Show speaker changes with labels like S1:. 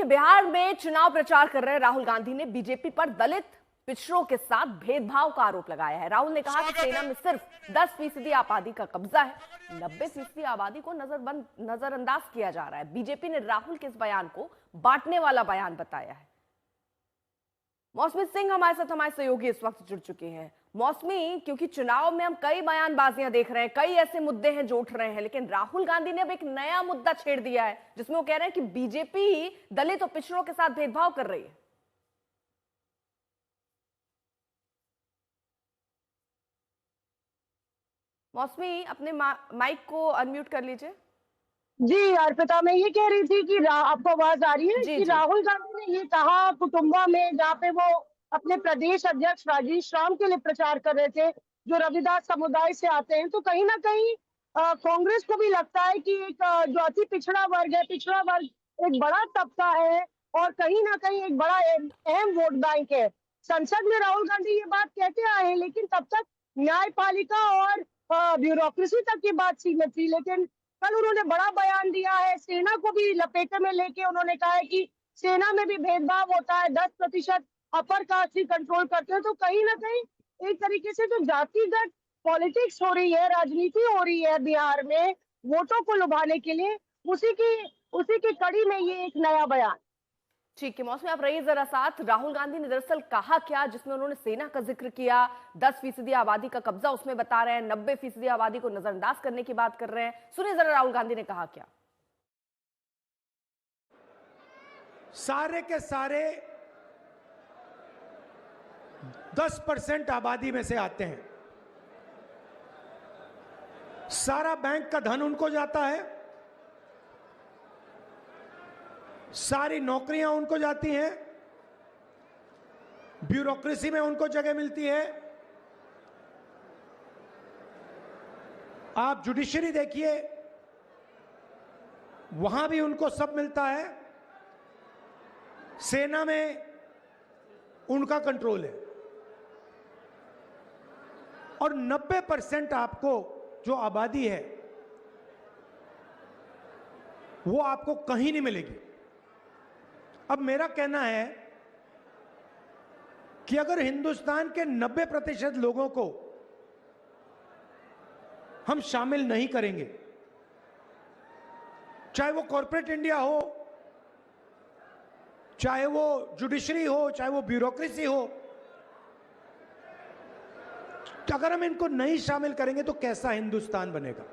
S1: बिहार में चुनाव प्रचार कर रहे राहुल गांधी ने बीजेपी पर दलित पिछड़ों के साथ भेदभाव का आरोप लगाया है। राहुल ने कहा कि सेना में सिर्फ 10% आबादी का कब्जा है, 90% आबादी को नजरअंदाज किया जा रहा है। बीजेपी ने राहुल के इस बयान को बांटने वाला बयान बताया है। मौसमी सिंह हमारे साथ हमारे सहयोगी इस वक्त जुड़ चुके हैं। मौसमी, क्योंकि चुनाव में हम कई बयानबाजियां देख रहे हैं, कई ऐसे मुद्दे हैं जो उठ रहे हैं, लेकिन राहुल गांधी ने अब एक नया मुद्दा छेड़ दिया है जिसमें वो कह रहे हैं कि बीजेपी ही दलित और पिछड़ों के साथ भेदभाव कर रही है। मौसमी, अपने माइक को अनम्यूट कर लीजिए।
S2: जी अर्पिता, मैं ये कह रही थी कि आपको आवाज आ रही है
S1: जी,
S2: कि
S1: जी।
S2: राहुल गांधी ने ये कहा कुटुंबा में, जहाँ पे वो अपने प्रदेश अध्यक्ष राजेश राम के लिए प्रचार कर रहे थे, जो रविदास समुदाय से आते हैं, तो कहीं ना कहीं कांग्रेस को भी लगता है कि एक जो अति पिछड़ा वर्ग है, पिछड़ा वर्ग एक बड़ा तबका है और कहीं ना कहीं एक बड़ा अहम वोट बैंक है। संसद में राहुल गांधी ये बात कहते आए हैं, लेकिन तब तक न्यायपालिका और ब्यूरोक्रेसी तक की बात सीमित थी। लेकिन कल उन्होंने बड़ा बयान दिया है, सेना को भी लपेटे में लेके उन्होंने कहा है कि सेना में भी भेदभाव होता है, 10% अपर कास्ट ही कंट्रोल करते हैं। तो कहीं ना कहीं एक तरीके से जो जातिगत पॉलिटिक्स हो रही है, राजनीति हो रही है बिहार में वोटों को लुभाने के लिए, उसी की कड़ी में ये एक नया बयान।
S1: ठीक है मौसमी, आप रहिए जरा साथ। राहुल गांधी ने दरअसल कहा क्या, जिसमें उन्होंने सेना का जिक्र किया, 10% आबादी का कब्जा उसमें बता रहे हैं, 90% आबादी को नजरअंदाज करने की बात कर रहे हैं। सुनिए जरा राहुल गांधी ने कहा क्या।
S3: सारे के सारे 10% आबादी में से आते हैं, सारा बैंक का धन उनको जाता है, सारी नौकरियां उनको जाती हैं, ब्यूरोक्रेसी में उनको जगह मिलती है। आप जुडिशरी देखिए, वहां भी उनको सब मिलता है, सेना में उनका कंट्रोल है और 90% आपको जो आबादी है वो आपको कहीं नहीं मिलेगी। अब मेरा कहना है कि अगर हिंदुस्तान के 90% लोगों को हम शामिल नहीं करेंगे, चाहे वो कॉर्पोरेट इंडिया हो, चाहे वो जुडिशरी हो, चाहे वो ब्यूरोक्रेसी हो, तो अगर हम इनको नहीं शामिल करेंगे तो कैसा हिंदुस्तान बनेगा।